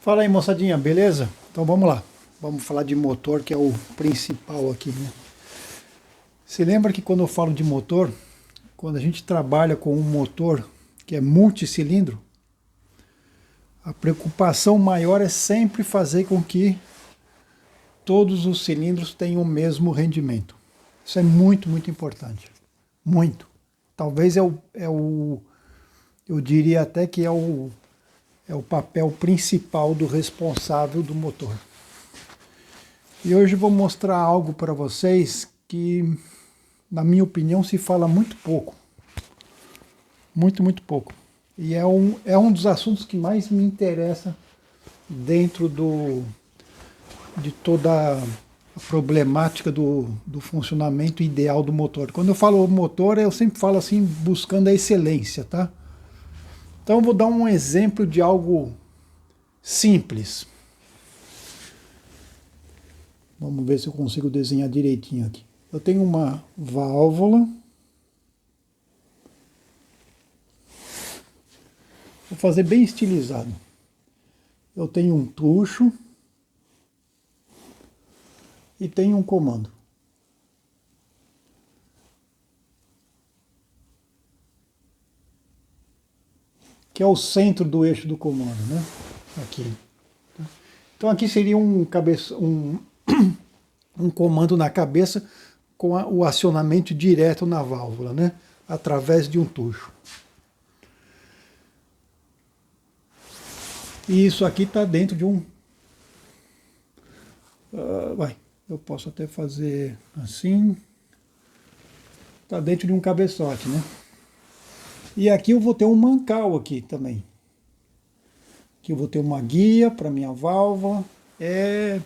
Fala aí, moçadinha, beleza? Então vamos lá. Vamos falar de motor, que é o principal aqui, né? Se lembra que quando eu falo de motor, quando a gente trabalha com um motor que é multicilindro, a preocupação maior é sempre fazer com que todos os cilindros tenham o mesmo rendimento. Isso é muito, muito importante. Muito. Talvez eu diria até que é o papel principal do responsável do motor. E hoje eu vou mostrar algo para vocês que, na minha opinião, se fala muito pouco. Muito, muito pouco. E é um dos assuntos que mais me interessa dentro de toda a problemática do funcionamento ideal do motor. Quando eu falo motor, eu sempre falo assim, buscando a excelência, tá? Então eu vou dar um exemplo de algo simples. Vamos ver se eu consigo desenhar direitinho aqui. Eu tenho uma válvula. Vou fazer bem estilizado. Eu tenho um tucho e tenho um comando. Que é o centro do eixo do comando, né? Aqui. Então aqui seria um comando na cabeça com o acionamento direto na válvula, né? Através de um tucho. E isso aqui está dentro de um... eu posso até fazer assim. Está dentro de um cabeçote, né? E aqui eu vou ter um mancal aqui também. Aqui eu vou ter uma guia para minha válvula. É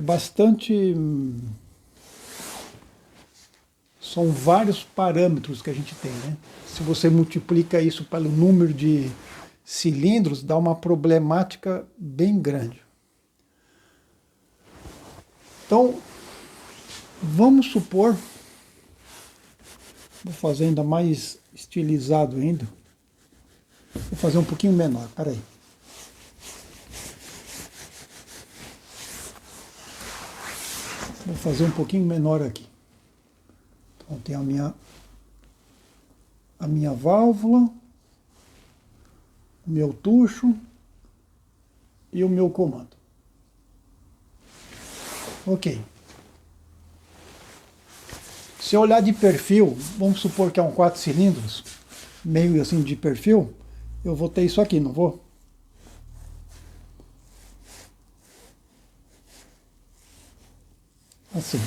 bastante... São vários parâmetros que a gente tem, né? Se você multiplica isso pelo número de cilindros, dá uma problemática bem grande. Então, vamos supor... Vou fazer ainda mais estilizado ainda. Vou fazer um pouquinho menor, peraí. Vou fazer um pouquinho menor aqui. Então tem a minha válvula, o meu tucho e o meu comando. Ok. Se eu olhar de perfil, vamos supor que é um 4 cilindros, meio assim de perfil, eu vou ter isso aqui, não vou? Assim.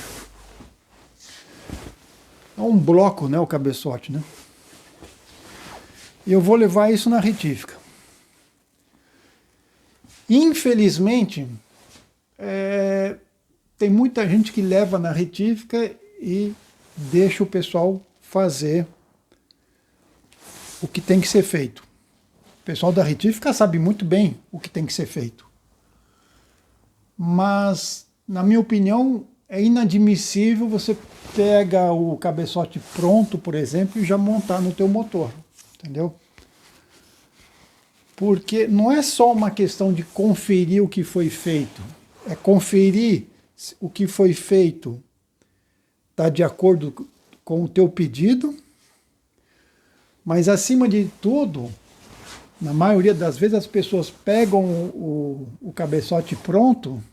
É um bloco, né, o cabeçote, né? E eu vou levar isso na retífica. Infelizmente, tem muita gente que leva na retífica e deixa o pessoal fazer o que tem que ser feito. O pessoal da retífica sabe muito bem o que tem que ser feito. Mas, na minha opinião, é inadmissível você pegar o cabeçote pronto, por exemplo, e já montar no teu motor, entendeu? Porque não é só uma questão de conferir o que foi feito, é conferir o que foi feito está de acordo com o teu pedido, mas acima de tudo, na maioria das vezes as pessoas pegam o cabeçote pronto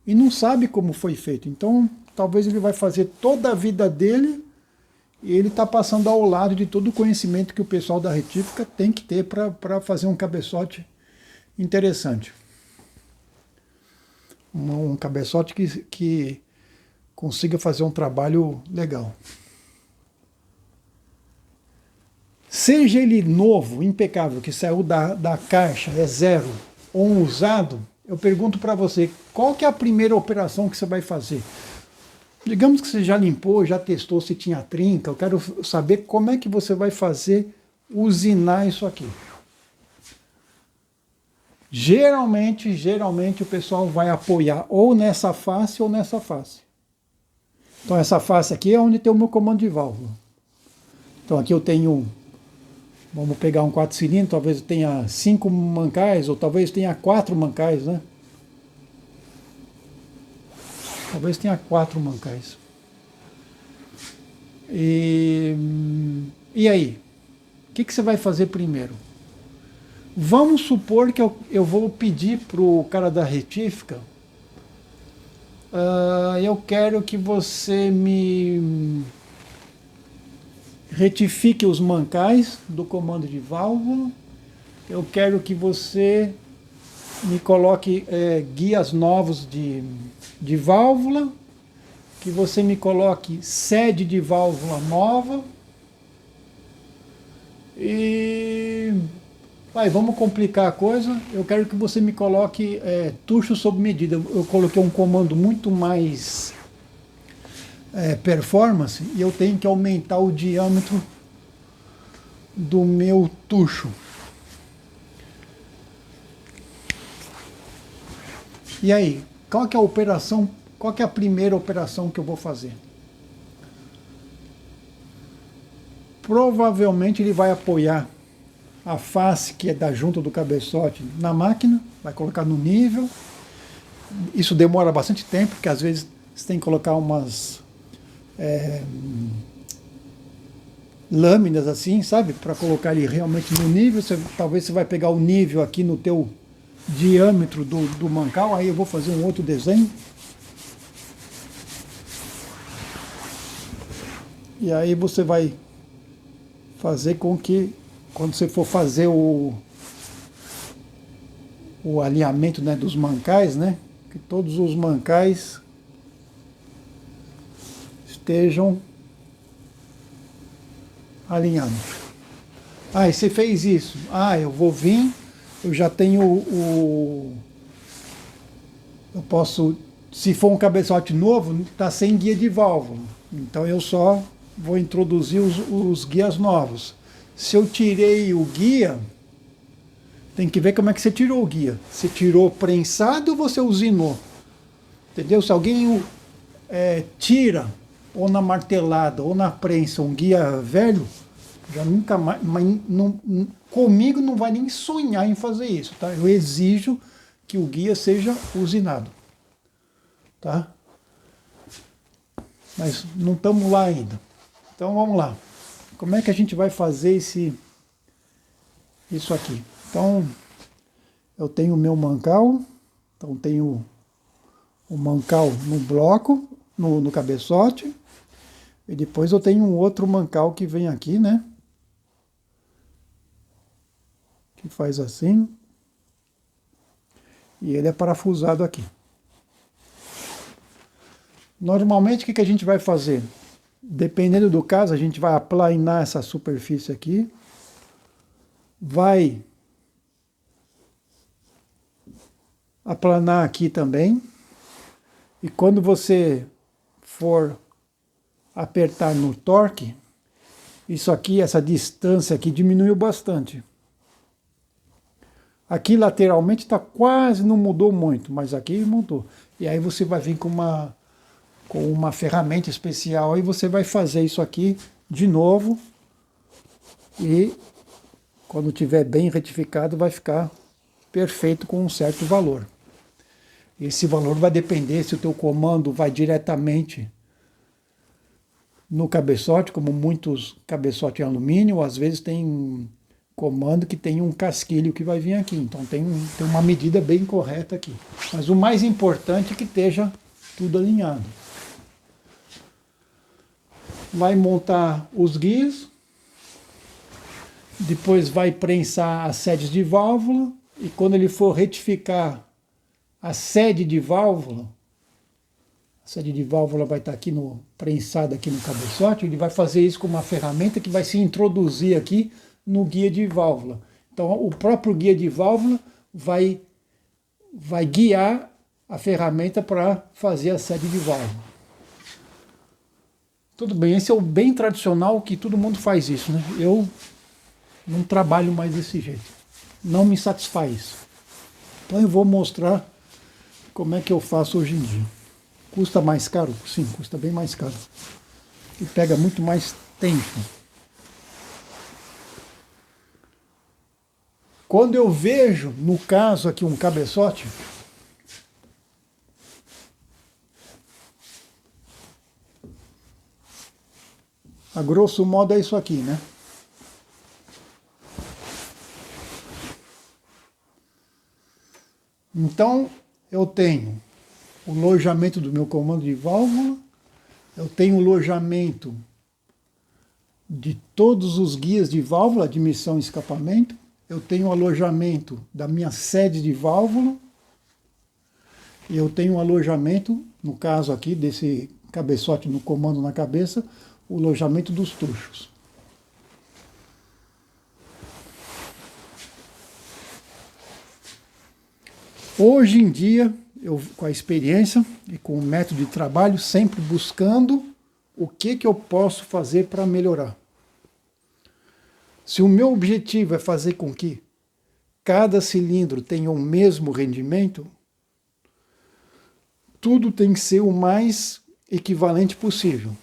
e não sabe como foi feito. Então, talvez ele vai fazer toda a vida dele e ele está passando ao lado de todo o conhecimento que o pessoal da retífica tem que ter para fazer um cabeçote interessante. Um cabeçote que consiga fazer um trabalho legal. Seja ele novo, impecável, que saiu da caixa, é zero, ou um usado, eu pergunto para você, qual que é a primeira operação que você vai fazer? Digamos que você já limpou, já testou se tinha trinca, eu quero saber como é que você vai fazer usinar isso aqui. Geralmente o pessoal vai apoiar ou nessa face ou nessa face. Então essa face aqui é onde tem o meu comando de válvula. Então aqui eu tenho Vamos pegar um 4 cilindros, talvez tenha 5 mancais, ou talvez tenha 4 mancais, né? Talvez tenha 4 mancais. E aí? O que você vai fazer primeiro? Vamos supor que eu vou pedir para o cara da retífica, eu quero que você me retifique os mancais do comando de válvula, eu quero que você me coloque guias novos de válvula, que você me coloque sede de válvula nova e vamos complicar a coisa. Eu quero que você me coloque tucho sob medida. Eu coloquei um comando muito mais performance e eu tenho que aumentar o diâmetro do meu tucho. E aí, qual que é a operação? Qual que é a primeira operação que eu vou fazer? Provavelmente ele vai apoiar a face que é da junta do cabeçote na máquina, vai colocar no nível. Isso demora bastante tempo, porque às vezes você tem que colocar umas lâminas assim, sabe? Para colocar ele realmente no nível. Talvez você vai pegar o nível aqui no teu diâmetro do mancal, aí eu vou fazer um outro desenho. E aí você vai fazer com que, quando você for fazer o alinhamento, né, dos mancais, né, que todos os mancais estejam alinhados. E você fez isso. Eu vou vir, eu já tenho eu posso, se for um cabeçote novo, está sem guia de válvula. Então eu só vou introduzir os guias novos. Se eu tirei o guia, tem que ver como é que você tirou o guia. Você tirou prensado ou você usinou? Entendeu? Se alguém tira, ou na martelada, ou na prensa, um guia velho, já nunca mais, comigo não vai nem sonhar em fazer isso, tá? Eu exijo que o guia seja usinado, tá? Mas não estamos lá ainda. Então vamos lá. Como é que a gente vai fazer isso aqui? Então, eu tenho o meu mancal, então tenho o mancal no bloco, no cabeçote, e depois eu tenho um outro mancal que vem aqui, né? Que faz assim, e ele é parafusado aqui. Normalmente, o que a gente vai fazer? Dependendo do caso, a gente vai aplanar essa superfície aqui, vai aplanar aqui também, e quando você for apertar no torque, isso aqui, essa distância aqui diminuiu bastante. Aqui lateralmente está quase, não mudou muito, mas aqui mudou. E aí você vai vir com uma ferramenta especial, aí você vai fazer isso aqui de novo e quando tiver bem retificado vai ficar perfeito com um certo valor. Esse valor vai depender se o teu comando vai diretamente no cabeçote, como muitos cabeçotes em alumínio, ou às vezes tem comando que tem um casquilho que vai vir aqui, então tem uma medida bem correta aqui. Mas o mais importante é que esteja tudo alinhado. Vai montar os guias, depois vai prensar as sedes de válvula, e quando ele for retificar a sede de válvula, a sede de válvula vai estar aqui prensada aqui no cabeçote, ele vai fazer isso com uma ferramenta que vai se introduzir aqui no guia de válvula. Então o próprio guia de válvula vai guiar a ferramenta para fazer a sede de válvula. Tudo bem, esse é o bem tradicional que todo mundo faz isso, né? Eu não trabalho mais desse jeito. Não me satisfaz isso. Então eu vou mostrar como é que eu faço hoje em dia. Custa mais caro? Sim, custa bem mais caro. E pega muito mais tempo. Quando eu vejo, no caso aqui, um cabeçote, a grosso modo é isso aqui, né? Então, eu tenho o lojamento do meu comando de válvula, eu tenho o lojamento de todos os guias de válvula, admissão e escapamento, eu tenho o alojamento da minha sede de válvula, e eu tenho o alojamento, no caso aqui, desse cabeçote no comando na cabeça, o alojamento dos tuchos. Hoje em dia, eu, com a experiência e com o método de trabalho, sempre buscando o que eu posso fazer para melhorar. Se o meu objetivo é fazer com que cada cilindro tenha o mesmo rendimento, tudo tem que ser o mais equivalente possível.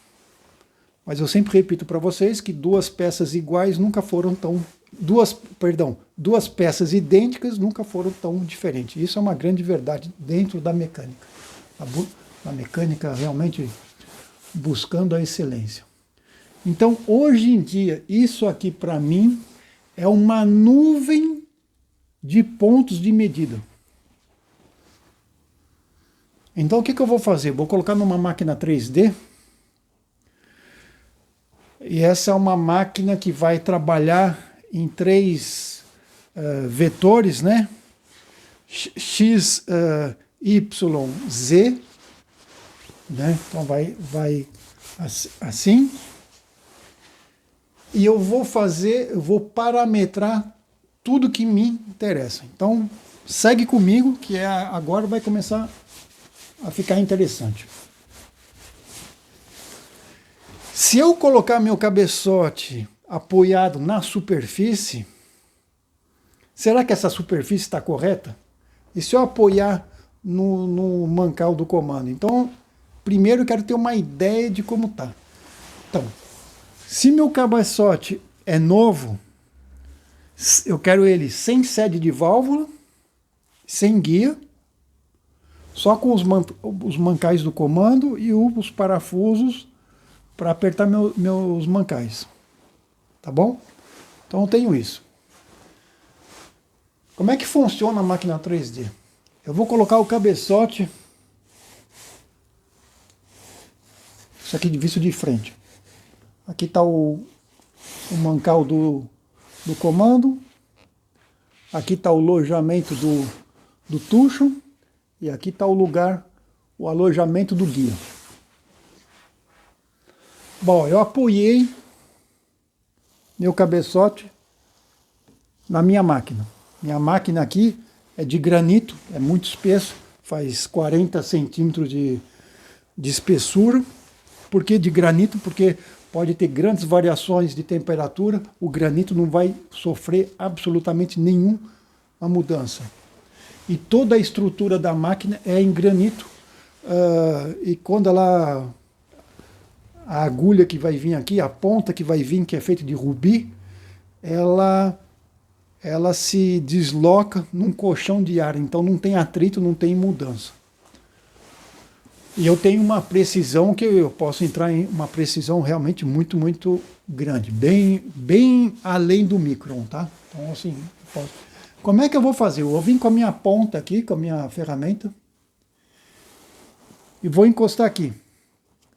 Mas eu sempre repito para vocês que duas peças iguais nunca foram tão... Duas peças idênticas nunca foram tão diferentes. Isso é uma grande verdade dentro da mecânica. A mecânica realmente buscando a excelência. Então, hoje em dia, isso aqui para mim é uma nuvem de pontos de medida. Então, o que eu vou fazer? Vou colocar numa máquina 3D. E essa é uma máquina que vai trabalhar em três vetores, né? X, Y, Z. Né? Então vai assim. E eu vou parametrar tudo que me interessa. Então, segue comigo, que agora vai começar a ficar interessante. Se eu colocar meu cabeçote apoiado na superfície, será que essa superfície está correta? E se eu apoiar no mancal do comando? Então, primeiro eu quero ter uma ideia de como está. Então, se meu cabeçote é novo, eu quero ele sem sede de válvula, sem guia, só com os mancais do comando e os parafusos para apertar meus mancais. Tá bom? Então eu tenho isso. Como é que funciona a máquina 3D? Eu vou colocar o cabeçote, isso aqui visto de frente. Aqui está o mancal do comando, aqui está o alojamento do tucho, e aqui está o alojamento do guia. Bom, eu apoiei meu cabeçote na minha máquina. Minha máquina aqui é de granito, é muito espesso, faz 40 centímetros de espessura. Por que de granito? Porque pode ter grandes variações de temperatura, o granito não vai sofrer absolutamente nenhuma mudança. E toda a estrutura da máquina é em granito, e quando a agulha que vai vir aqui, a ponta que vai vir, que é feita de rubi, ela se desloca num colchão de ar, então não tem atrito, não tem mudança. E eu tenho uma precisão que eu posso entrar em uma precisão realmente muito, muito grande, bem além do micron, tá? Então assim, como é que eu vou fazer? Eu vou vir com a minha ponta aqui, com a minha ferramenta, e vou encostar aqui.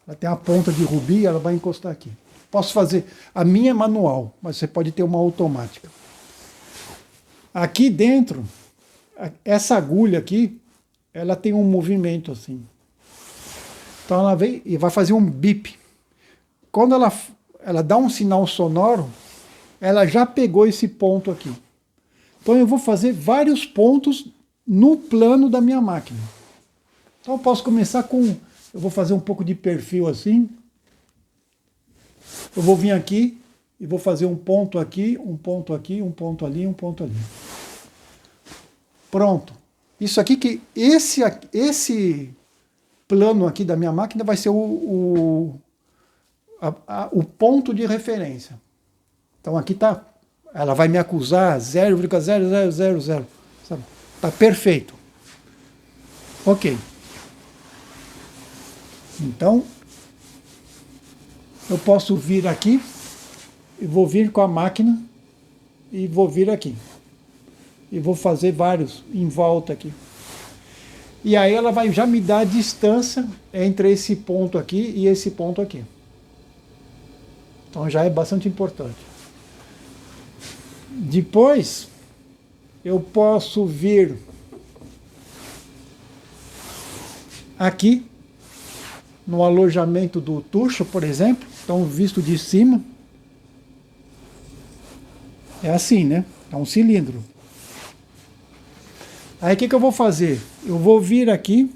Ela tem a ponta de rubi, ela vai encostar aqui. Posso fazer, a minha é manual, mas você pode ter uma automática. Aqui dentro, essa agulha aqui, ela tem um movimento assim. Então ela vem e vai fazer um bip. Quando ela dá um sinal sonoro, ela já pegou esse ponto aqui. Então eu vou fazer vários pontos no plano da minha máquina. Então eu posso começar com... Eu vou fazer um pouco de perfil assim. Eu vou vir aqui e vou fazer um ponto aqui, um ponto aqui, um ponto ali, um ponto ali. Pronto. Isso aqui esse plano aqui da minha máquina vai ser o ponto de referência. Então aqui está ela vai me acusar 0,0000, sabe? Tá perfeito. Ok. Então, eu posso vir aqui, e vou vir com a máquina, e vou vir aqui. E vou fazer vários em volta aqui. E aí ela vai já me dar a distância entre esse ponto aqui e esse ponto aqui. Então já é bastante importante. Depois, eu posso vir aqui, no alojamento do tucho, por exemplo. Então, visto de cima, é assim, né? É um cilindro. Aí o que eu vou fazer? Eu vou vir aqui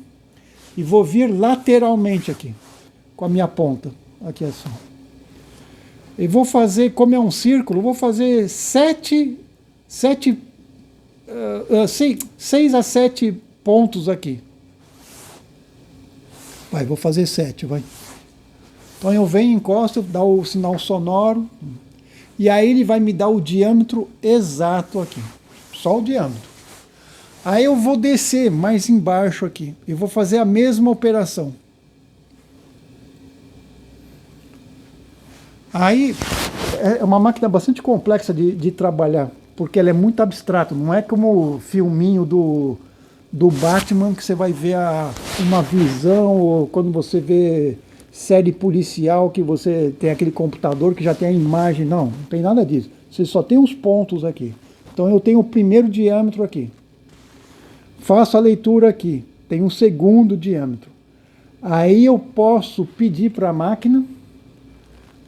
e vou vir lateralmente aqui, com a minha ponta, aqui assim. E vou fazer, como é um círculo, vou fazer 6 a 7 pontos aqui. Vou fazer 7, vai. Então eu venho, encosto, dá o sinal sonoro, e aí ele vai me dar o diâmetro exato aqui. Só o diâmetro. Aí eu vou descer mais embaixo aqui, e vou fazer a mesma operação. Aí é uma máquina bastante complexa de trabalhar, porque ela é muito abstrata, não é como o filminho do Batman, que você vai ver uma visão, ou quando você vê série policial, que você tem aquele computador que já tem a imagem. Não tem nada disso. Você só tem os pontos aqui. Então eu tenho o primeiro diâmetro aqui. Faço a leitura aqui. Tem um segundo diâmetro. Aí eu posso pedir para a máquina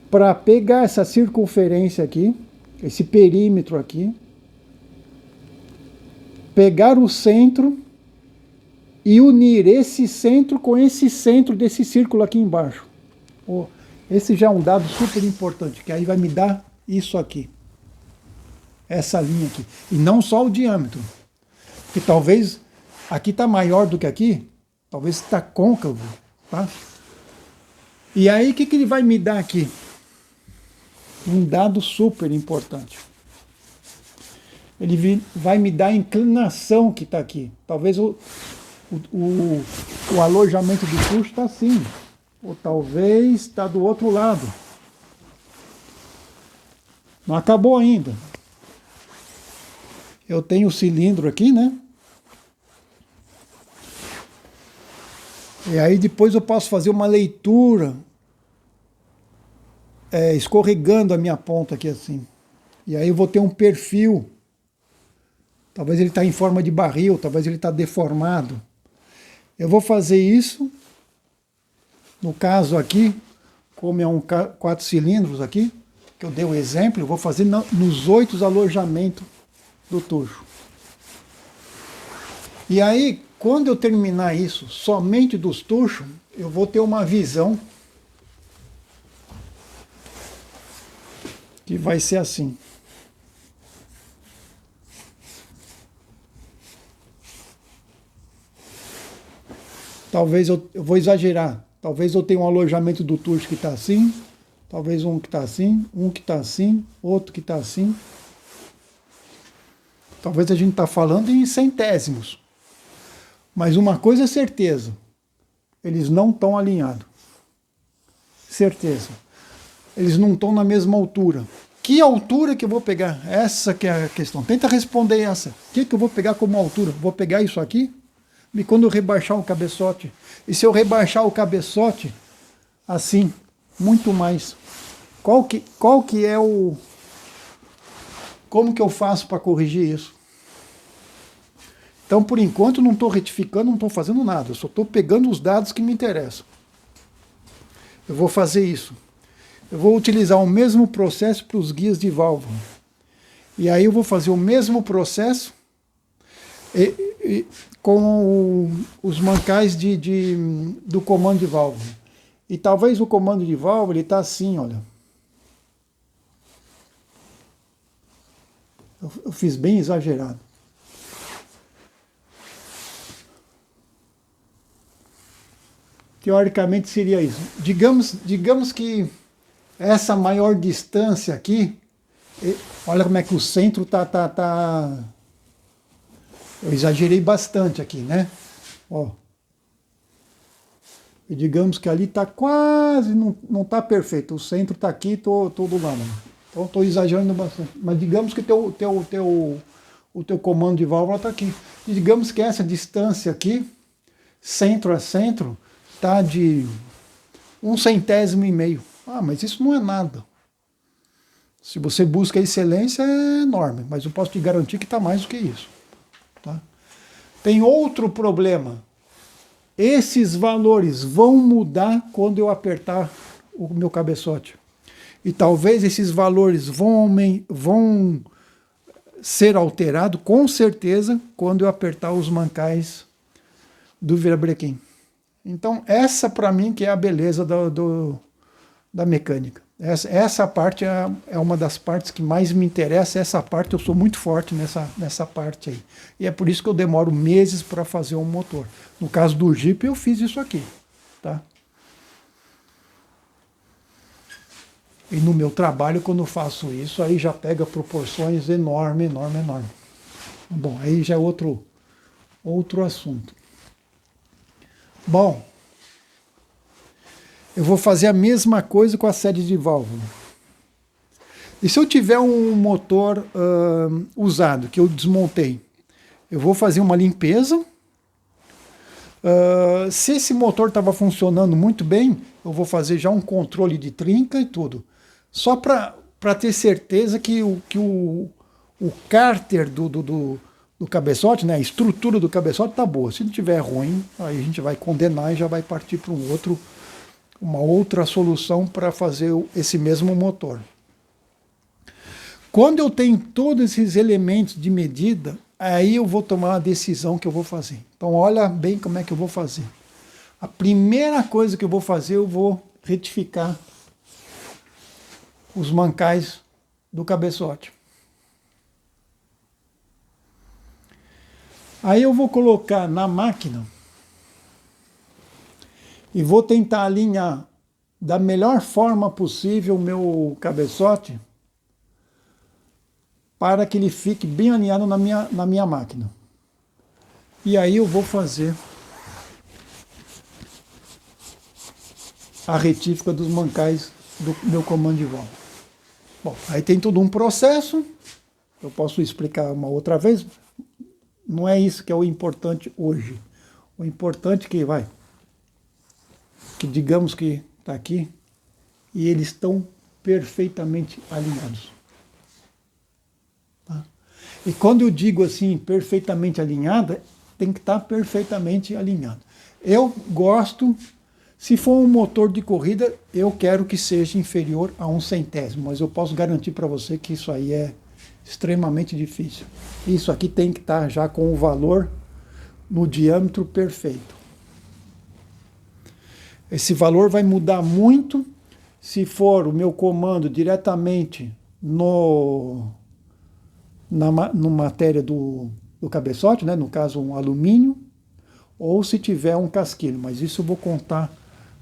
para pegar essa circunferência aqui, esse perímetro aqui, pegar o centro e unir esse centro com esse centro desse círculo aqui embaixo. Esse já é um dado super importante, que aí vai me dar isso aqui. Essa linha aqui. E não só o diâmetro. Porque talvez aqui está maior do que aqui, talvez está côncavo. Tá? E aí o que ele vai me dar aqui? Um dado super importante. Ele vai me dar a inclinação que está aqui. Talvez o alojamento do tucho está assim. Ou talvez está do outro lado. Não acabou ainda. Eu tenho o cilindro aqui, né? E aí depois eu posso fazer uma leitura escorregando a minha ponta aqui assim. E aí eu vou ter um perfil. Talvez ele está em forma de barril, talvez ele está deformado. Eu vou fazer isso. No caso aqui, como é um 4 cilindros aqui, que eu dei o exemplo, eu vou fazer nos 8 alojamentos do tucho. E aí, quando eu terminar isso, somente dos tuchos, eu vou ter uma visão que vai ser assim. Talvez eu vou exagerar. Talvez eu tenha um alojamento do tucho que está assim, talvez um que está assim, um que está assim, outro que está assim. Talvez a gente está falando em centésimos. Mas uma coisa é certeza, eles não estão alinhados. Certeza. Eles não estão na mesma altura. Que altura que eu vou pegar? Essa que é a questão. Tenta responder essa. O que eu vou pegar como altura? Vou pegar isso aqui? E quando eu rebaixar o cabeçote? E se eu rebaixar o cabeçote, assim, muito mais? Qual que é o... Como que eu faço para corrigir isso? Então, por enquanto, não estou retificando, não estou fazendo nada. Eu só estou pegando os dados que me interessam. Eu vou fazer isso. Eu vou utilizar o mesmo processo para os guias de válvula. E aí eu vou fazer o mesmo processo com os mancais do comando de válvula. E talvez o comando de válvula ele está assim, olha. Eu fiz bem exagerado. Teoricamente seria isso. Digamos que essa maior distância aqui Olha como é que o centro Eu exagerei bastante aqui, né? Ó. E digamos que ali está quase, não está perfeito. O centro está aqui, estou do lado. Então estou exagerando bastante. Mas digamos que o teu comando de válvula está aqui. E digamos que essa distância aqui, centro a centro, está de 1/100º. Ah, mas isso não é nada. Se você busca excelência, é enorme. Mas eu posso te garantir que está mais do que isso. Tá? Tem outro problema. Esses valores vão mudar quando eu apertar o meu cabeçote. E talvez esses valores vão ser alterados, com certeza, quando eu apertar os mancais do virabrequim. Então, essa para mim que é a beleza da mecânica. Essa parte é uma das partes que mais me interessa. Essa parte eu sou muito forte nessa parte aí. E é por isso que eu demoro meses para fazer um motor. No caso do Jeep eu fiz isso aqui. Tá? E no meu trabalho, quando eu faço isso, aí já pega proporções enormes. Bom, aí já é outro assunto. Bom, eu vou fazer a mesma coisa com a sede de válvula. E se eu tiver um motor usado, que eu desmontei, eu vou fazer uma limpeza. Se esse motor estava funcionando muito bem, eu vou fazer já um controle de trinca e tudo. Só para ter certeza que o cárter do cabeçote, né, a estrutura do cabeçote está boa. Se não estiver ruim, aí a gente vai condenar e já vai partir para uma outra solução para fazer esse mesmo motor. Quando eu tenho todos esses elementos de medida, aí eu vou tomar a decisão que eu vou fazer. Então olha bem como é que eu vou fazer. A primeira coisa que eu vou fazer, eu vou retificar os mancais do cabeçote. Aí eu vou colocar na máquina e vou tentar alinhar da melhor forma possível o meu cabeçote para que ele fique bem alinhado na minha máquina. E aí eu vou fazer a retífica dos mancais do meu comando de válvula. Bom, aí tem todo um processo, eu posso explicar uma outra vez, não é isso que é o importante hoje. O importante que digamos que está aqui, e eles estão perfeitamente alinhados. Tá? E quando eu digo assim, perfeitamente alinhada, tem que estar perfeitamente alinhado. Eu gosto, se for um motor de corrida, eu quero que seja inferior a 1/100º, mas eu posso garantir para você que isso aí é extremamente difícil. Isso aqui tem que estar já com o valor no diâmetro perfeito. Esse valor vai mudar muito se for o meu comando diretamente no matéria do cabeçote, né? No caso um alumínio, ou se tiver um casquilho, mas isso eu vou contar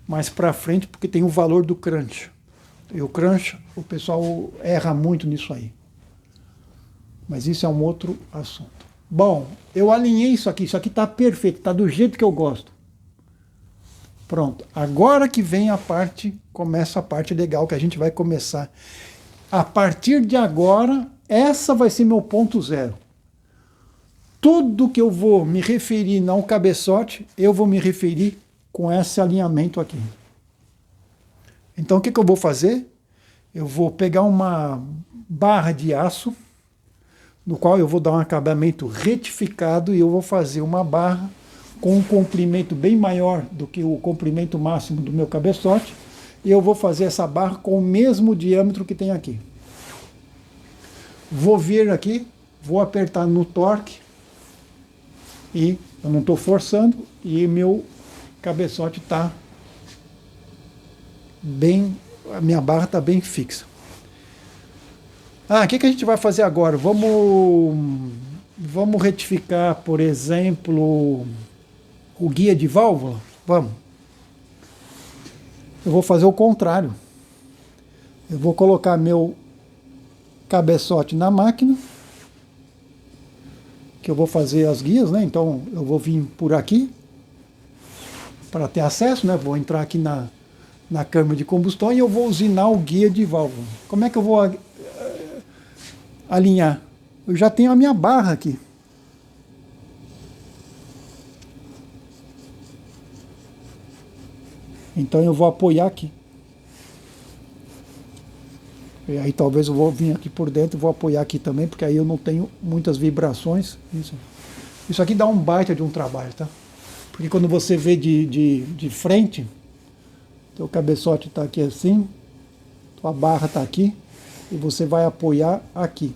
mais para frente porque tem o valor do crunch. E o crunch, o pessoal erra muito nisso aí. Mas isso é um outro assunto. Bom, eu alinhei isso aqui está perfeito, está do jeito que eu gosto. Pronto, agora que vem começa a parte legal que a gente vai começar. A partir de agora, essa vai ser meu ponto zero. Tudo que eu vou me referir não ao cabeçote, eu vou me referir com esse alinhamento aqui. Então o que eu vou fazer? Eu vou pegar uma barra de aço, no qual eu vou dar um acabamento retificado e eu vou fazer uma barra com um comprimento bem maior do que o comprimento máximo do meu cabeçote, e eu vou fazer essa barra com o mesmo diâmetro que tem aqui. Vou vir aqui, vou apertar no torque, e eu não estou forçando, e meu cabeçote está bem, a minha barra está bem fixa. O que a gente vai fazer agora? Vamos retificar, por exemplo, o guia de válvula? Vamos. Eu vou fazer o contrário. Eu vou colocar meu cabeçote na máquina, que eu vou fazer as guias, né? Então eu vou vir por aqui para ter acesso, né? Vou entrar aqui na câmara de combustão e eu vou usinar o guia de válvula. Como é que eu vou alinhar? Eu já tenho a minha barra aqui. Então eu vou apoiar aqui. E aí talvez eu vou vir aqui por dentro e vou apoiar aqui também, porque aí eu não tenho muitas vibrações. Isso aqui dá um baita de um trabalho, tá? Porque quando você vê de frente, teu cabeçote está aqui assim, tua barra está aqui, e você vai apoiar aqui.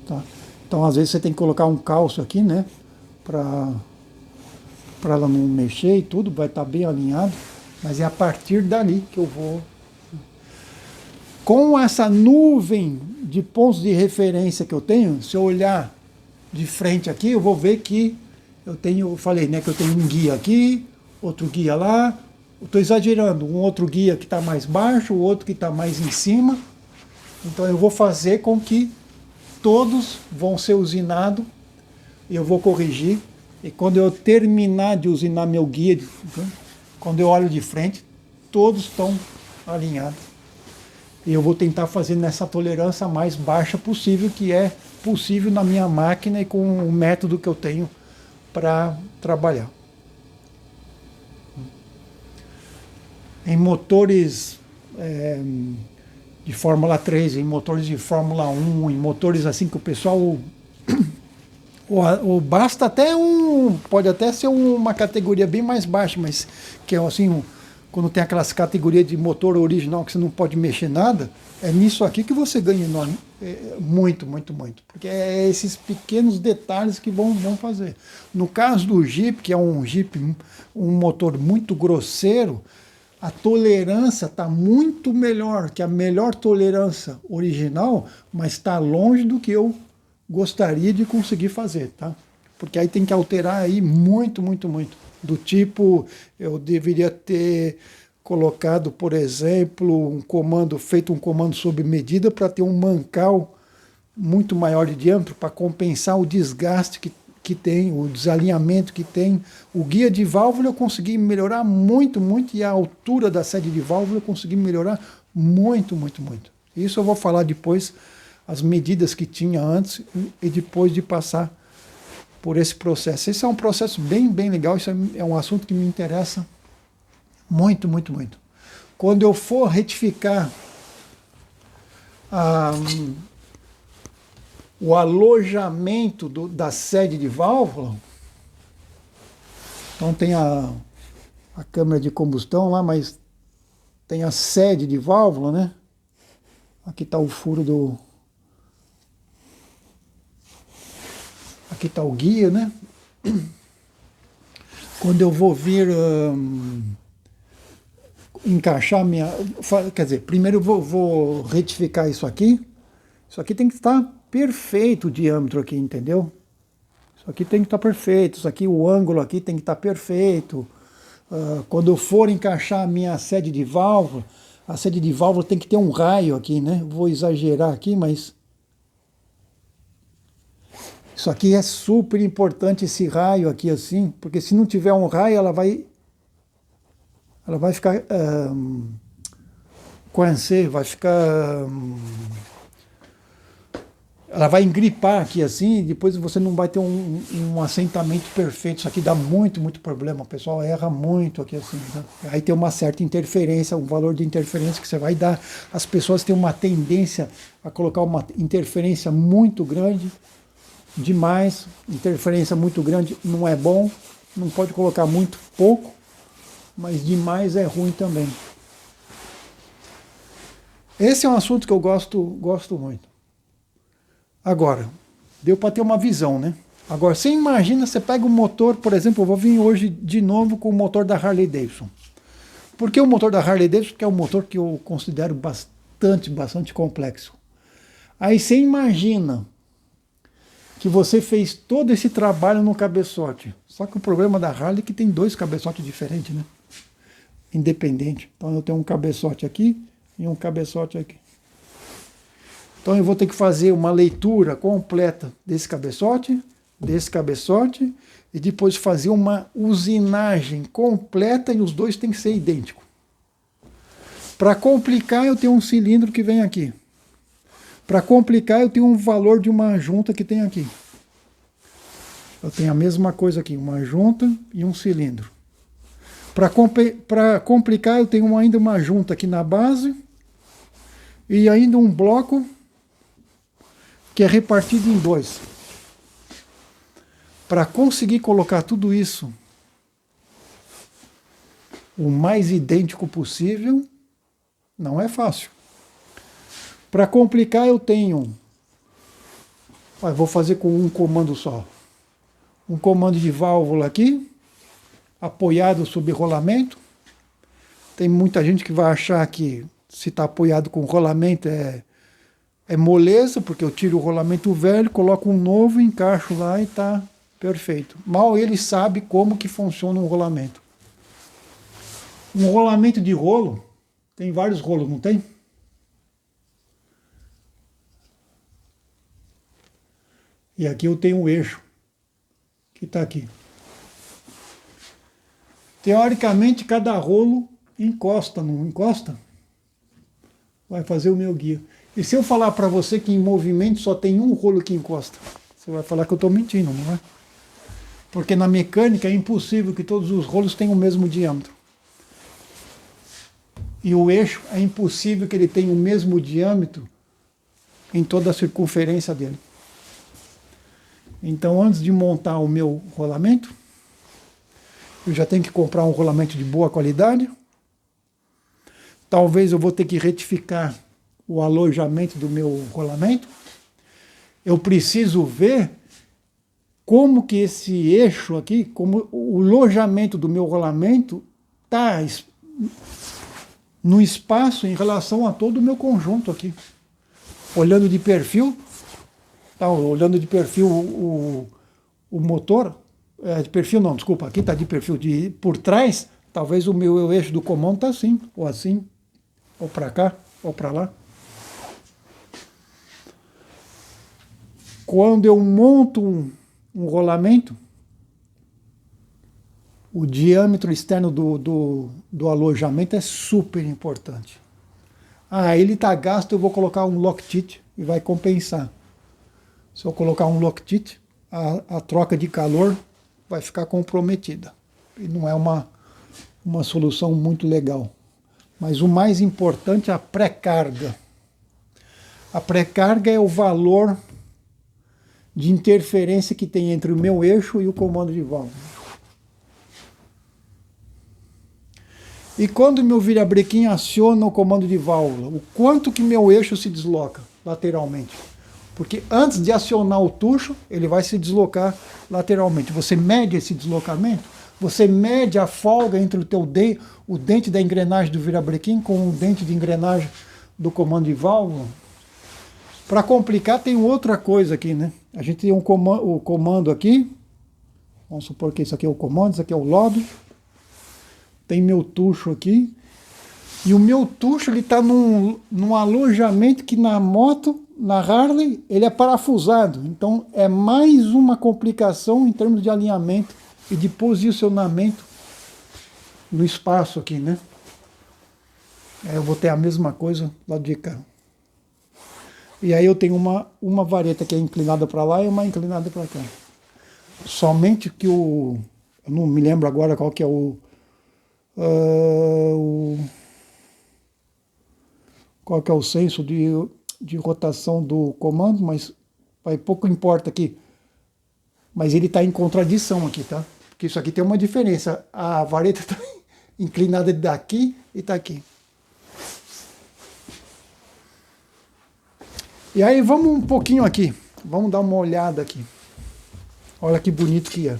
Tá? Então às vezes você tem que colocar um calço aqui, né? Para ela não mexer e tudo, vai estar bem alinhado. Mas é a partir dali que eu vou. Com essa nuvem de pontos de referência que eu tenho, se eu olhar de frente aqui, eu vou ver que eu falei, né, que eu tenho um guia aqui, outro guia lá, estou exagerando, um outro guia que está mais baixo, o outro que está mais em cima. Então eu vou fazer com que todos vão ser usinados, eu vou corrigir, e quando eu terminar de usinar meu guia, quando eu olho de frente, todos estão alinhados. E eu vou tentar fazer nessa tolerância mais baixa possível, que é possível na minha máquina e com o método que eu tenho para trabalhar. Em motores de Fórmula 3, em motores de Fórmula 1, em motores assim que o pessoal... ou basta até pode até ser uma categoria bem mais baixa, mas que é assim... Quando tem aquelas categorias de motor original que você não pode mexer nada, é nisso aqui que você ganha enorme, muito, muito, muito. Porque é esses pequenos detalhes que vão fazer. No caso do Jeep, que é um Jeep, um motor muito grosseiro, a tolerância está muito melhor que a melhor tolerância original, mas está longe do que eu gostaria de conseguir fazer, tá? Porque aí tem que alterar aí muito, muito, muito. Do tipo, eu deveria ter colocado, por exemplo, feito um comando sob medida para ter um mancal muito maior de diâmetro para compensar o desgaste que tem, o desalinhamento que tem. O guia de válvula eu consegui melhorar muito, muito, e a altura da sede de válvula eu consegui melhorar muito, muito, muito. Isso eu vou falar depois, as medidas que tinha antes e depois de passar por esse processo. Esse é um processo bem, bem legal, isso é um assunto que me interessa muito, muito, muito. Quando eu for retificar o alojamento da sede de válvula, então tem a câmara de combustão lá, mas tem a sede de válvula, né? Aqui está o furo do... Aqui está o guia, né? Quando eu vou vir encaixar minha... Quer dizer, primeiro eu vou retificar isso aqui. Isso aqui tem que estar perfeito o diâmetro aqui, entendeu? Isso aqui tem que estar perfeito. Isso aqui, o ângulo aqui tem que estar perfeito. Quando eu for encaixar a minha sede de válvula, a sede de válvula tem que ter um raio aqui, né? Vou exagerar aqui, mas... Isso aqui é super importante, esse raio aqui assim, porque se não tiver um raio, ela vai ficar coincée, vai ficar... ela vai engripar aqui assim, e depois você não vai ter um assentamento perfeito. Isso aqui dá muito, muito problema, o pessoal erra muito aqui assim, né? Aí tem uma certa interferência, um valor de interferência que você vai dar. As pessoas têm uma tendência a colocar uma interferência muito grande, demais. Interferência muito grande não é bom, não pode colocar muito pouco, mas demais é ruim também. Esse é um assunto que eu gosto muito. Agora, deu para ter uma visão, né? Agora, você imagina, você pega um motor, por exemplo, eu vou vir hoje de novo com o motor da Harley Davidson. Por que o motor da Harley Davidson? Porque é um motor que eu considero bastante complexo. Aí você imagina que você fez todo esse trabalho no cabeçote. Só que o problema da Harley é que tem dois cabeçotes diferentes, né? Independente. Então eu tenho um cabeçote aqui e um cabeçote aqui. Então eu vou ter que fazer uma leitura completa desse cabeçote e depois fazer uma usinagem completa e os dois têm que ser idênticos. Para complicar, eu tenho um cilindro que vem aqui. Para complicar, eu tenho um valor de uma junta que tem aqui. Eu tenho a mesma coisa aqui, uma junta e um cilindro. Para complicar, eu tenho ainda uma junta aqui na base e ainda um bloco que é repartido em dois. Para conseguir colocar tudo isso o mais idêntico possível, não é fácil. Para complicar, eu tenho... vou fazer com um comando só. Um comando de válvula aqui, apoiado sob rolamento. Tem muita gente que vai achar que se está apoiado com rolamento é moleza, porque eu tiro o rolamento velho, coloco um novo, encaixo lá e está perfeito. Mal ele sabe como que funciona um rolamento. Um rolamento de rolo, tem vários rolos, não tem? E aqui eu tenho um eixo, que está aqui. Teoricamente, cada rolo encosta, não encosta? Vai fazer o meu guia. E se eu falar para você que em movimento só tem um rolo que encosta? Você vai falar que eu estou mentindo, não é? Porque na mecânica é impossível que todos os rolos tenham o mesmo diâmetro. E o eixo é impossível que ele tenha o mesmo diâmetro em toda a circunferência dele. Então, antes de montar o meu rolamento, eu já tenho que comprar um rolamento de boa qualidade. Talvez eu vou ter que retificar o alojamento do meu rolamento. Eu preciso ver como que esse eixo aqui, como o alojamento do meu rolamento está no espaço em relação a todo o meu conjunto aqui. Olhando de perfil, olhando de perfil o motor, de perfil não, desculpa, aqui está de perfil por trás, talvez o meu eixo do comando está assim, ou para cá, ou para lá. Quando eu monto um rolamento, o diâmetro externo do alojamento é super importante. Ele está gasto, eu vou colocar um Loctite e vai compensar. Se eu colocar um Loctite, a troca de calor vai ficar comprometida. E não é uma solução muito legal. Mas o mais importante é a pré-carga. A pré-carga é o valor de interferência que tem entre o meu eixo e o comando de válvula. E quando meu virabrequim aciona o comando de válvula, o quanto que meu eixo se desloca lateralmente? Porque antes de acionar o tucho, ele vai se deslocar lateralmente. Você mede esse deslocamento, você mede a folga entre o dente da engrenagem do virabrequim com o dente de engrenagem do comando de válvula. Para complicar, tem outra coisa aqui, né? A gente tem o comando aqui, vamos supor que isso aqui é o comando, isso aqui é o lobby. Tem meu tucho aqui. E o meu tucho está num alojamento que na moto, na Harley, ele é parafusado. Então é mais uma complicação em termos de alinhamento e de posicionamento no espaço aqui, né? Eu vou ter a mesma coisa lá de cá. E aí eu tenho uma vareta que é inclinada para lá e uma inclinada para cá. Somente que eu não me lembro agora qual que é qual que é o senso de rotação do comando, mas pouco importa aqui. Mas ele está em contradição aqui, tá? Porque isso aqui tem uma diferença. A vareta está inclinada daqui e está aqui. E aí vamos um pouquinho aqui. Vamos dar uma olhada aqui. Olha que bonito que é.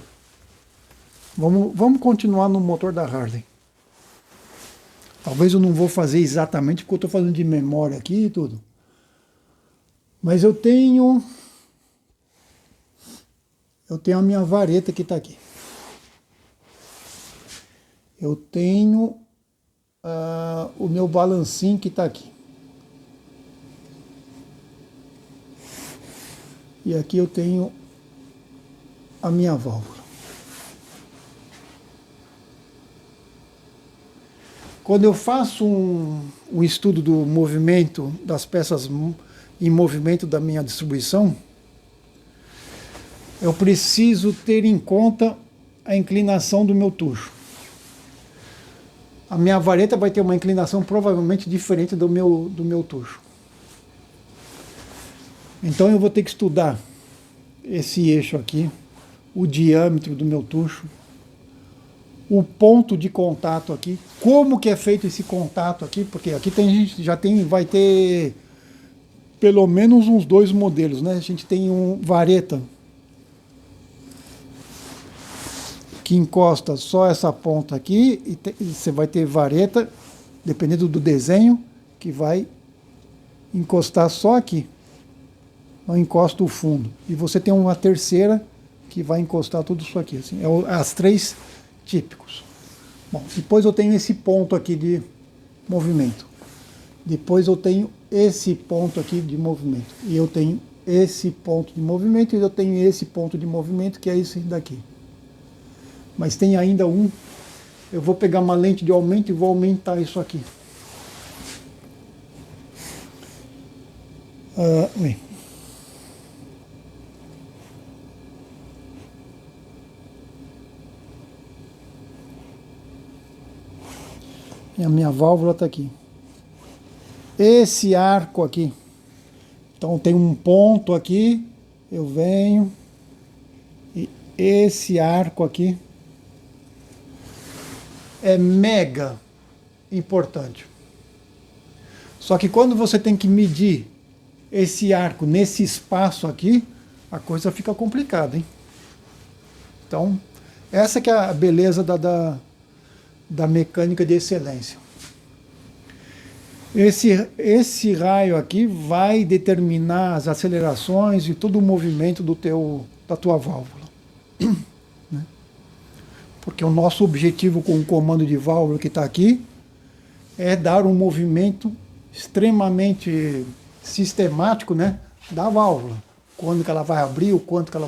Vamos continuar no motor da Harley. Talvez eu não vou fazer exatamente porque eu estou fazendo de memória aqui e tudo. Mas eu tenho a minha vareta que está aqui. Eu tenho o meu balancinho que está aqui. E aqui eu tenho a minha válvula. Quando eu faço um estudo do movimento das peças em movimento da minha distribuição, eu preciso ter em conta a inclinação do meu tucho. A minha vareta vai ter uma inclinação provavelmente diferente do meu tucho. Então eu vou ter que estudar esse eixo aqui, o diâmetro do meu tucho, o ponto de contato aqui, como que é feito esse contato aqui, porque aqui vai ter pelo menos uns 2 modelos, né? A gente tem um vareta que encosta só essa ponta aqui, e você vai ter vareta, dependendo do desenho, que vai encostar só aqui, não encosta o fundo. E você tem uma terceira que vai encostar tudo isso aqui, assim, as 3 típicos. Bom, depois eu tenho esse ponto aqui de movimento. Depois eu tenho esse ponto aqui de movimento. E eu tenho esse ponto de movimento e eu tenho esse ponto de movimento, que é esse daqui. Mas tem ainda eu vou pegar uma lente de aumento e vou aumentar isso aqui. E a minha válvula está aqui. Esse arco aqui. Então tem um ponto aqui, eu venho, e esse arco aqui é mega importante. Só que quando você tem que medir esse arco nesse espaço aqui, a coisa fica complicada, hein? Então, essa que é a beleza da mecânica de excelência. Esse raio aqui vai determinar as acelerações e todo o movimento da tua válvula. Né? Porque o nosso objetivo com o comando de válvula que está aqui é dar um movimento extremamente sistemático, né, da válvula. Quando que ela vai abrir, o quanto que ela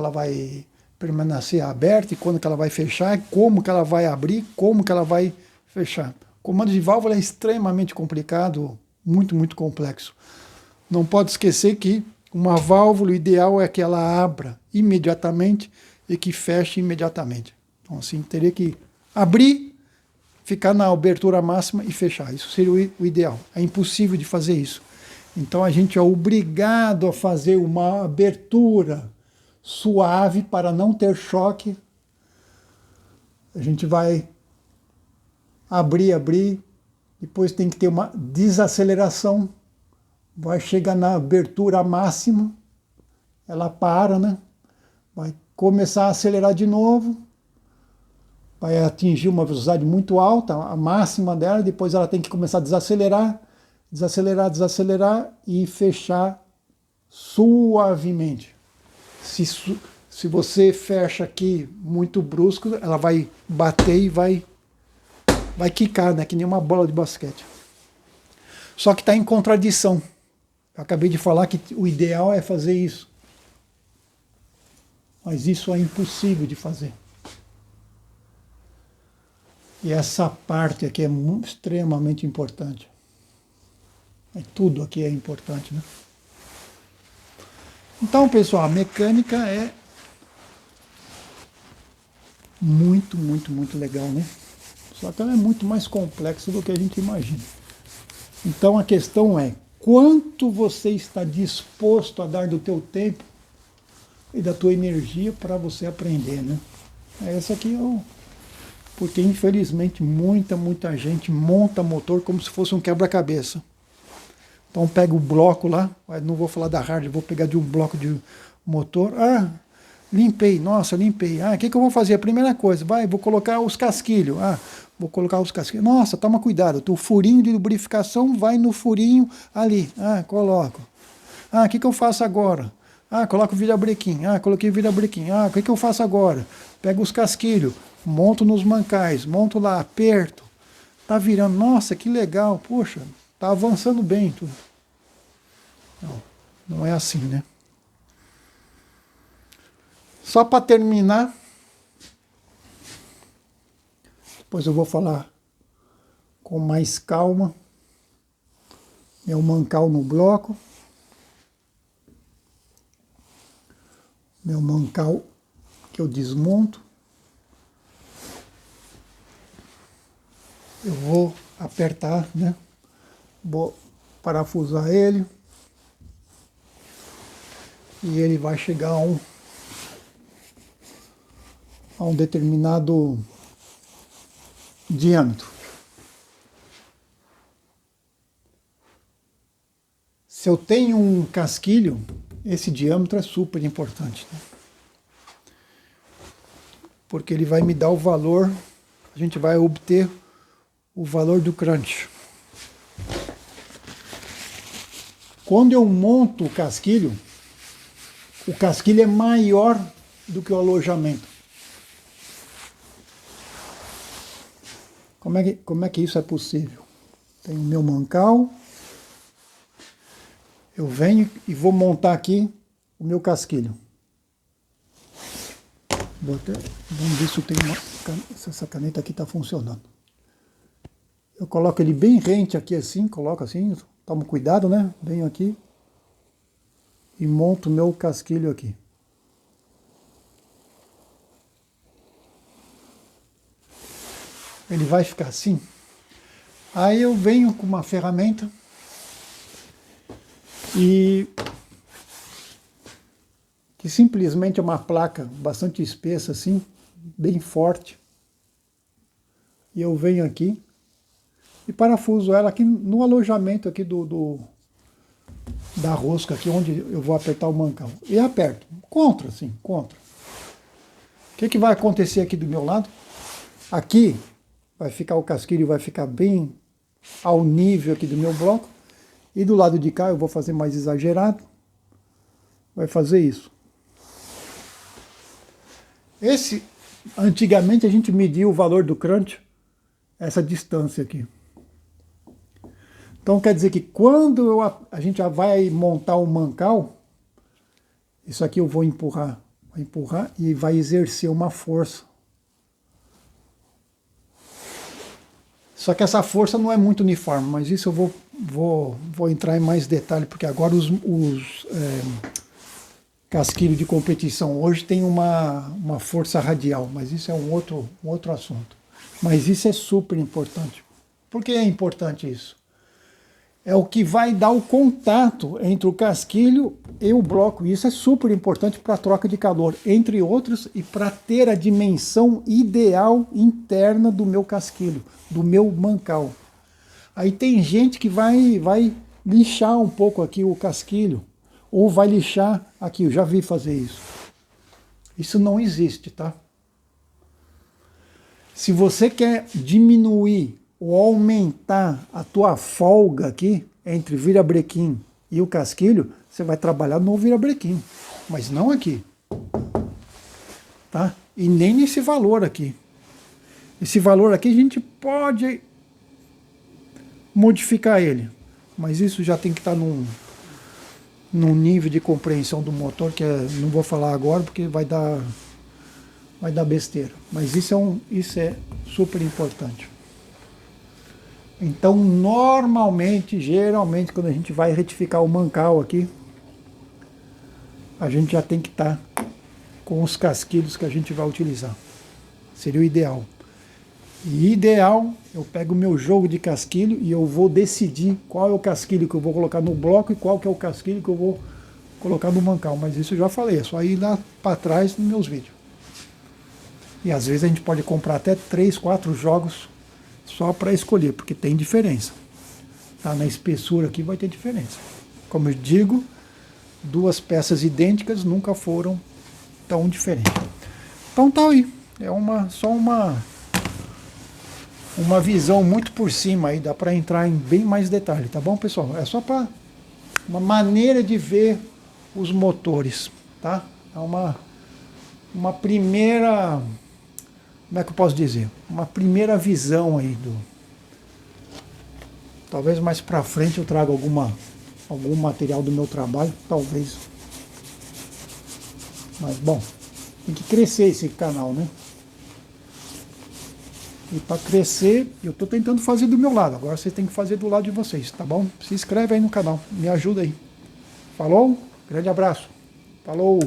vai permanecer aberta, e quando que ela vai fechar, e como que ela vai abrir, como que ela vai fechar. O comando de válvula é extremamente complicado, muito, muito complexo. Não pode esquecer que uma válvula, o ideal é que ela abra imediatamente e que feche imediatamente. Então, assim, teria que abrir, ficar na abertura máxima e fechar. Isso seria o ideal. É impossível de fazer isso. Então, a gente é obrigado a fazer uma abertura suave para não ter choque. A gente vai abrir, depois tem que ter uma desaceleração, vai chegar na abertura máxima, ela para, né? Vai começar a acelerar de novo, vai atingir uma velocidade muito alta, a máxima dela, depois ela tem que começar a desacelerar e fechar suavemente. Se você fecha aqui muito brusco, ela vai bater e vai quicar, né? Que nem uma bola de basquete. Só que está em contradição. Eu acabei de falar que o ideal é fazer isso. Mas isso é impossível de fazer. E essa parte aqui é extremamente importante. Tudo aqui é importante, né? Então, pessoal, a mecânica é muito, muito, muito legal, né? Só que ela é muito mais complexa do que a gente imagina. Então a questão é, quanto você está disposto a dar do teu tempo e da tua energia para você aprender, né? Essa aqui porque infelizmente muita gente monta motor como se fosse um quebra-cabeça. Então pega o bloco lá, não vou falar da hardware, vou pegar de um bloco de motor. Limpei. O que eu vou fazer? A primeira coisa, vou colocar os casquilhos. Vou colocar os casquilhos. Nossa, toma cuidado, o furinho de lubrificação vai no furinho ali. Coloco. O que eu faço agora? Coloco o virabrequim. Coloquei o virabrequim. O que eu faço agora? Pego os casquilhos, monto nos mancais, monto lá, aperto. Tá virando. Nossa, que legal. Poxa, tá avançando bem tudo. Não é assim, né? Só para terminar, depois eu vou falar com mais calma. Meu mancal no bloco. Meu mancal que eu desmonto. Eu vou apertar, né? Vou parafusar ele. E ele vai chegar a um determinado diâmetro. Se eu tenho um casquilho, esse diâmetro é super importante, né? Porque ele vai me dar o valor, a gente vai obter o valor do crunch. Quando eu monto o casquilho é maior do que o alojamento. Como é que isso é possível? Tenho o meu mancal, eu venho e vou montar aqui o meu casquilho. Vamos ver se essa caneta aqui está funcionando. Eu coloco ele bem rente aqui assim, coloco assim, tomo cuidado, né? Venho aqui e monto o meu casquilho aqui. Ele vai ficar assim. Aí eu venho com uma ferramenta e que simplesmente é uma placa bastante espessa assim, bem forte. E eu venho aqui e parafuso ela aqui no alojamento aqui da rosca aqui, onde eu vou apertar o mancal. E aperto, contra. O que vai acontecer aqui do meu lado? Aqui vai ficar o casquilho, vai ficar bem ao nível aqui do meu bloco. E do lado de cá eu vou fazer mais exagerado. Vai fazer isso. Antigamente a gente media o valor do crunch, essa distância aqui. Então quer dizer que quando a gente já vai montar o mancal, isso aqui eu vou empurrar e vai exercer uma força. Só que essa força não é muito uniforme, mas isso eu vou entrar em mais detalhe, porque agora os casquilhos de competição hoje tem uma força radial, mas isso é um outro assunto. Mas isso é super importante. Por que é importante isso? É o que vai dar o contato entre o casquilho e o bloco. Isso é super importante para a troca de calor, entre outros, e para ter a dimensão ideal interna do meu casquilho, do meu mancal. Aí tem gente que vai lixar um pouco aqui o casquilho, ou vai lixar aqui, eu já vi fazer isso. Isso não existe, tá? Se você quer diminuir ou aumentar a tua folga aqui entre virabrequim e o casquilho, você vai trabalhar no virabrequim, mas não aqui, tá? E nem nesse valor aqui. Esse valor aqui a gente pode modificar ele, mas isso já tem que estar num nível de compreensão do motor que não vou falar agora porque vai dar besteira, mas isso é super importante. Então, geralmente, quando a gente vai retificar o mancal aqui, a gente já tem que estar com os casquilhos que a gente vai utilizar. Seria o ideal. E ideal, eu pego o meu jogo de casquilho e eu vou decidir qual é o casquilho que eu vou colocar no bloco e qual que é o casquilho que eu vou colocar no mancal. Mas isso eu já falei, é só ir lá para trás nos meus vídeos. E às vezes a gente pode comprar até 3, 4 jogos só para escolher, porque tem diferença. Tá? Na espessura aqui vai ter diferença. Como eu digo, duas peças idênticas nunca foram tão diferentes. Então tá aí. É só uma visão muito por cima aí, dá para entrar em bem mais detalhe, tá bom, pessoal? É só para uma maneira de ver os motores, tá? É uma primeira, como é que eu posso dizer? Uma primeira visão aí talvez mais para frente eu traga algum material do meu trabalho, talvez. Mas bom, Tem que crescer esse canal, né? E para crescer, eu estou tentando fazer do meu lado. Agora vocês têm que fazer do lado de vocês, tá bom? Se inscreve aí no canal, me ajuda aí. Falou? Grande abraço. Falou!